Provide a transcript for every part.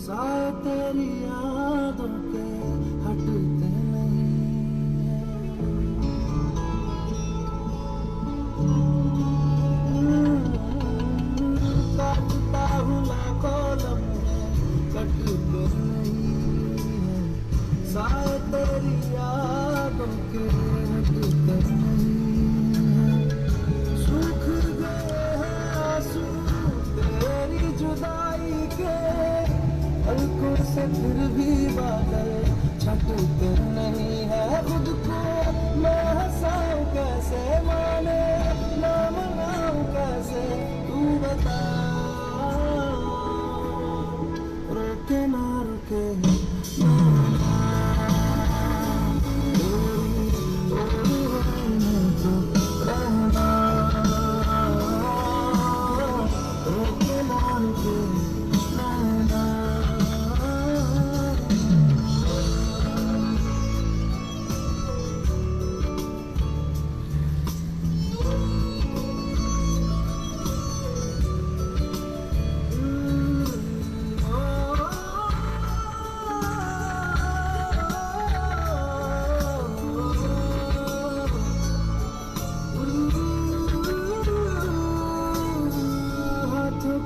साए तेरी यादों के हटते नहीं हैं। काटता हूँ लाखों लम्हे कटते नहीं हैं। साए तेरी यादों के हटते नहीं हैं। सूख गए हैं आंसू तेरी जुदाई के, पलकों से फिर भी बादल छटते नहीं है। खुद को मैं हंसाऊं कैसे, माने ना मनाऊं कैसे, तू बता। रोके ना रुके रोके ना रुके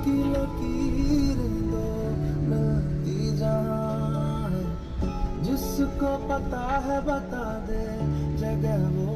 की लकीरें दो मिलती जहाँ है, जिसको पता है बता दे जगह वो